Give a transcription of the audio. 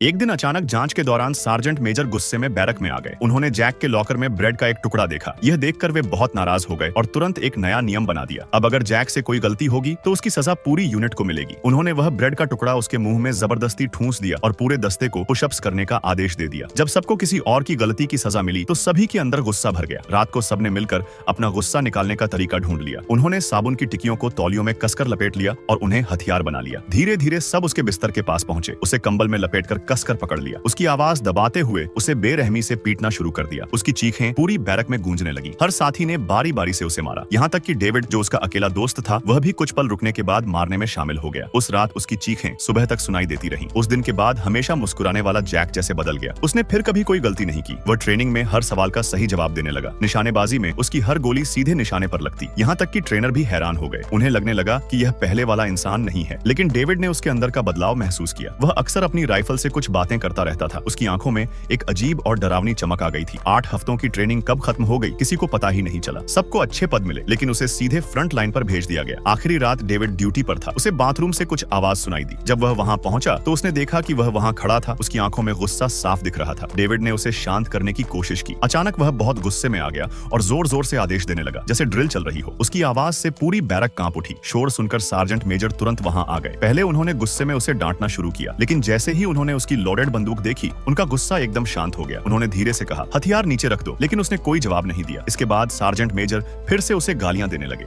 एक दिन अचानक जांच के दौरान सार्जेंट मेजर गुस्से में बैरक में आ गए। उन्होंने जैक के लॉकर में ब्रेड का एक टुकड़ा देखा। यह देखकर वे बहुत नाराज हो गए और तुरंत एक नया नियम बना दिया। अब अगर जैक से कोई गलती होगी तो उसकी सजा पूरी यूनिट को मिलेगी। उन्होंने वह ब्रेड का टुकड़ा उसके मुंह में जबरदस्ती ठूंस दिया और पूरे दस्ते को पुशअप्स करने का आदेश दे दिया। जब सबको किसी और की गलती की सजा मिली तो सभी के अंदर गुस्सा भर गया। रात को सबने मिलकर अपना गुस्सा निकालने का तरीका ढूंढ लिया। उन्होंने साबुन की टिकियों को तौलियों में कसकर लपेट लिया और उन्हें हथियार बना लिया। धीरे धीरे सब उसके बिस्तर के पास पहुंचे। उसे कंबल में लपेटकर कसकर पकड़ लिया। उसकी आवाज दबाते हुए उसे बेरहमी से पीटना शुरू कर दिया। उसकी चीखें पूरी बैरक में गूंजने लगी। हर साथी ने बारी बारी से उसे मारा, यहाँ तक कि डेविड, जो उसका अकेला दोस्त था, वह भी कुछ पल रुकने के बाद मारने में शामिल हो गया। उस रात उसकी चीखें सुबह तक सुनाई देती रहीं। उस दिन के बाद हमेशा मुस्कुराने वाला जैक जैसे बदल गया। उसने फिर कभी कोई गलती नहीं की। वह ट्रेनिंग में हर सवाल का सही जवाब देने लगा। निशानेबाजी में उसकी हर गोली सीधे निशाने पर लगती। यहाँ तक कि ट्रेनर भी हैरान हो गए। उन्हें लगने लगा कि यह पहले वाला इंसान नहीं है। लेकिन डेविड ने उसके अंदर का बदलाव महसूस किया। वह अक्सर अपनी राइफल से कुछ बातें करता रहता था। उसकी आंखों में एक अजीब और डरावनी चमक आ गई थी। 8 हफ्तों की ट्रेनिंग कब खत्म हो गई किसी को पता ही नहीं चला। सबको अच्छे पद मिले, लेकिन उसे सीधे फ्रंट लाइन पर भेज दिया गया। आखिरी रात डेविड ड्यूटी पर था। उसे बाथरूम से कुछ आवाज सुनाई दी। जब वह वहां पहुंचा तो उसने देखा कि वह वहां खड़ा था। उसकी आंखों में गुस्सा साफ दिख रहा था। डेविड ने उसे शांत करने की कोशिश की। अचानक वह बहुत गुस्से में आ गया और जोर जोर से आदेश देने लगा, जैसे ड्रिल चल रही हो। उसकी आवाज से पूरी बैरक कांप उठी। शोर सुनकर सार्जेंट मेजर तुरंत वहां आ गए। पहले उन्होंने गुस्से में उसे डांटना शुरू किया, लेकिन जैसे ही उन्होंने उसकी लोडेड बंदूक देखी, उनका गुस्सा एकदम शांत हो गया। उन्होंने धीरे से कहा, हथियार नीचे रख दो, लेकिन उसने कोई जवाब नहीं दिया। इसके बाद सार्जेंट मेजर फिर से उसे गालियां देने लगे।